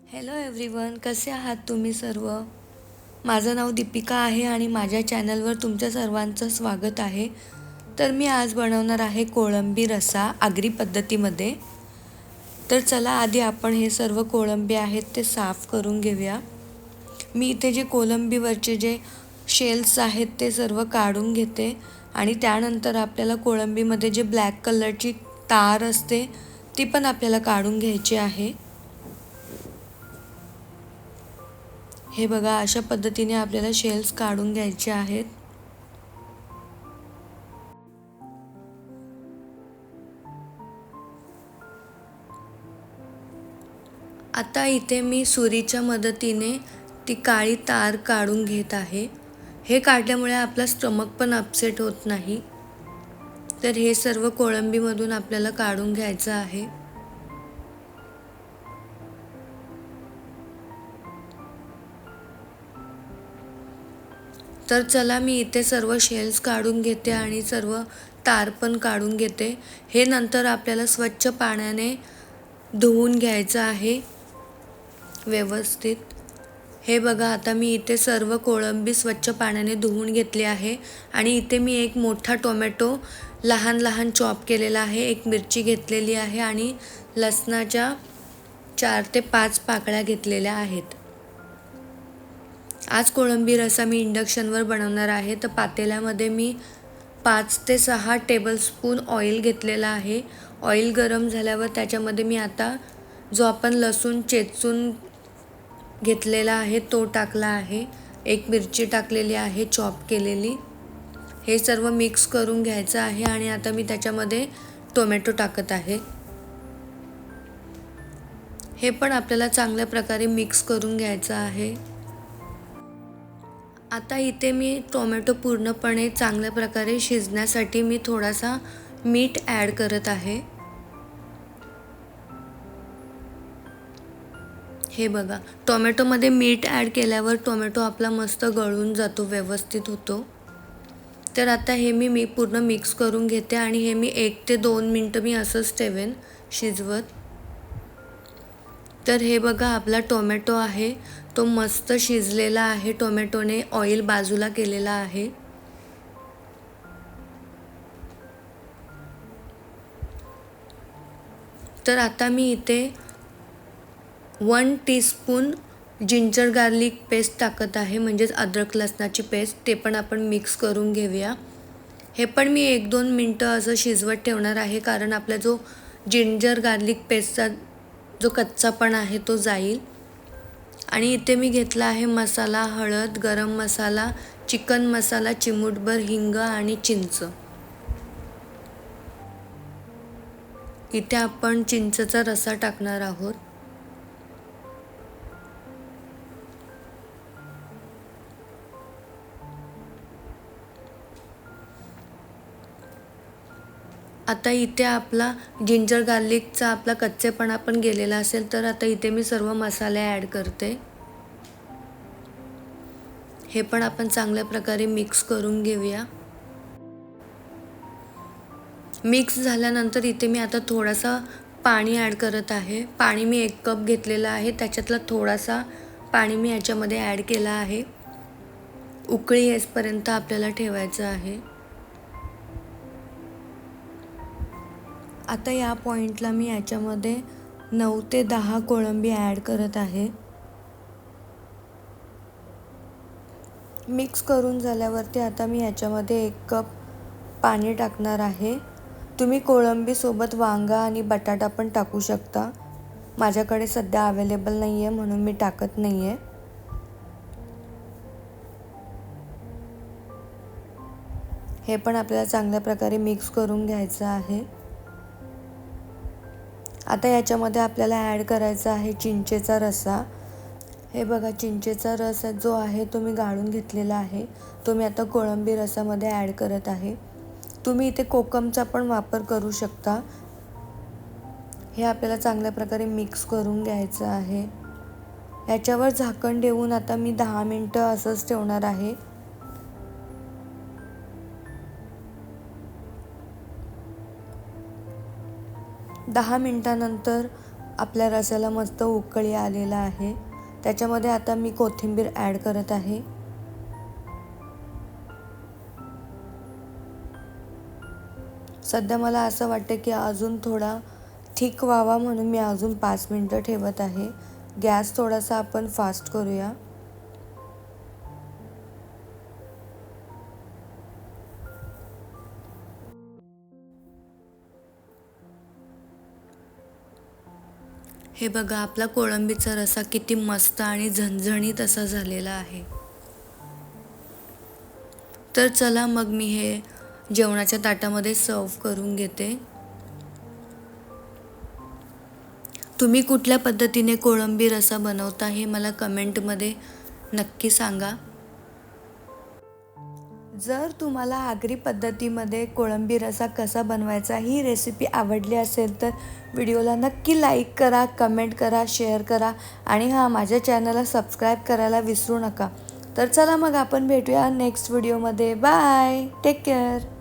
Hello everyone, कसे आहात तुम्ही सर्व? माझं नाव दीपिका आहे आणि माझ्या चॅनलवर तुमच्या सर्वांचं स्वागत आहे. तर मी आज बनवणार आहे कोळंबी रस्सा आगरी पद्धतीमध्ये. तर चला आधी आपण हे सर्व कोळंबी आहेत ते साफ करून घेऊया. मी इथे जे कोळंबीवरचे जे शेल्स आहेत ते सर्व काढून घेते आणि त्यानंतर आपल्याला कोळंबीमध्ये जे ब्लॅक कलरची तार असते ती पण आपल्याला काढून घ्यायची आहे. हे बघा, अशा पद्धतीने आपल्याला शेल्स काढून घ्यायचे आहेत. आता इथे मी सुरीच्या मदतीने ती काळी तार काढून घेत आहे. हे काढल्यामुळे आपला स्टमक पण अपसेट होत नाही. तर हे सर्व कोळंबीमधून आपल्याला काढून घ्यायचं आहे. तर चला, मी इथे सर्व शेल्स काढून घेते आणि सर्व तार पण काढून घेते. हे नंतर आपल्याला स्वच्छ पाण्याने धुवून घ्यायचं आहे व्यवस्थित. हे बघा, आता मी इथे सर्व कोळंबी स्वच्छ पाण्याने धुवून घेतली आहे आणि इथे मी एक मोठा टोमॅटो लहान लहान चॉप केलेला आहे, एक मिरची घेतलेली आहे आणि लसणाच्या 4 ते 5 पाकळ्या घेतलेल्या आहेत. आज कोळंबी रस्सा मी इंडक्शनवर बनवणार आहे. तर पातेल्यामध्ये मी 5 ते 6 टेबलस्पून ऑइल घेतलेला आहे. ऑइल गरम झाल्यावर त्याच्यामध्ये मी आता जो आपण लसूण चेचून घेतलेला आहे तो टाकला आहे. एक मिरची टाकलेली आहे चॉप केलेली. हे सर्व मिक्स करून घ्यायचं आहे आणि आता मी त्याच्यामध्ये टोमॅटो टाकत आहे. हे पण आपल्याला चांगल्या प्रकारे मिक्स करून घ्यायचं आहे. आता इथे मी टोमॅटो पूर्णपणे चांगल्या प्रकारे शिजण्यासाठी मी थोडासा मीठ ॲड करत आहे. हे बघा, टोमॅटोमध्ये मीठ ॲड केल्यावर टोमॅटो आपला मस्त गळून जातो, व्यवस्थित होतो. तर आता हे मी पूर्ण मिक्स करून घेते आणि हे मी 1 ते 2 मिनटं मी असंच ठेवेन शिजवत. तर हे बघा, आपला टोमॅटो आहे तो मस्त शिजलेला आहे. टोमॅटोने ऑइल बाजूला केलेला आहे. तर आता मी इथे 1 टीस्पून जिंजर गार्लिक पेस्ट टाकत आहे, म्हणजेच अद्रक लसणाची पेस्ट. ते पण आपण मिक्स करून घेऊया. हे पण मी 1-2 मिनटं असं शिजवत ठेवणार आहे, कारण आपला जो जिंजर गार्लिक पेस्टचा जो कच्चापणा आहे तो जाईल. आणि इथे मी घेतला आहे मसाला, हळद, गरम मसाला, चिकन मसाला, चिमूटभर हिंग आणि चिंच. इथे आपण चिंचेचा रसा टाकणार आहोत. आता इथे आपला जिंजर गार्लिकचा आपला कच्चेपणा पण गेलेला असेल, तर आता इथे मी सर्व मसाले ॲड करते. हे पण आपण चांगल्या प्रकारे मिक्स करून घेऊया. मिक्स झाल्यानंतर इथे मी आता थोडासा पाणी ॲड करत आहे. पाणी मी 1 कप घेतलेला आहे, त्याच्यातला थोडासा पाणी मी याच्यामध्ये ॲड केला आहे. उकळी येईपर्यंत आपल्याला ठेवायचं आहे. आता या पॉईंटला मी याच्यामध्ये 9 ते 10 कोळंबी ॲड करत आहे. मिक्स करून झाल्यावरती आता मी याच्यामध्ये 1 कप पाणी टाकणार आहे. तुम्ही कोळंबीसोबत वांगा आणि बटाटा पण टाकू शकता. माझ्याकडे सध्या अवेलेबल नाही आहे म्हणून मी टाकत नाही आहे. हे पण आपल्याला चांगल्या प्रकारे मिक्स करून घ्यायचं आहे. आता याच्यामध्ये आपल्याला ॲड करायचा आहे चिंचेचा रस्सा. हे बघा, चिंचेचा रस जो आहे तो मी गाळून घेतलेला आहे. तो मी आता कोळंबी रसामध्ये ॲड करत आहे. तुम्ही इथे कोकमचा पण वापर करू शकता. हे आपल्याला चांगल्या प्रकारे मिक्स करून घ्यायचं आहे. याच्यावर झाकण ठेवून आता मी 10 मिनटं असंच ठेवणार आहे. 10 मिनटानंतर आपल्या रस्याला मस्त उकळी आलेला आहे. त्याच्यामध्ये आता मी कोथिंबीर ॲड करत आहे. सध्या मला असं वाटतं की अजून थोडा थिक व्हावा म्हणून मी अजून 5 मिनिटं ठेवत आहे. गॅस थोडासा आपण फास्ट करूया. हे बघा, आपला कोळंबीचा रस्सा किती मस्त आणि झणझणीत असा झालेला आहे. तर चला मग मी हे जेवणाच्या ताटामध्ये सर्व करून घेते. तुम्ही कुठल्या पद्धतीने कोळंबी रस्सा बनवता हे मला कमेंटमध्ये नक्की सांगा. जर तुम्हाला आगरी पद्धतीमध्ये कोळंबी रस्सा कसा बनवायचा ही रेसिपी आवडली असेल तर व्हिडिओला नक्की लाईक करा, कमेंट करा, शेअर करा आणि माझ्या चॅनलला सबस्क्राईब करायला विसरू नका. तर चला मग आपण भेटूया नेक्स्ट व्हिडिओमध्ये. Bye, take care.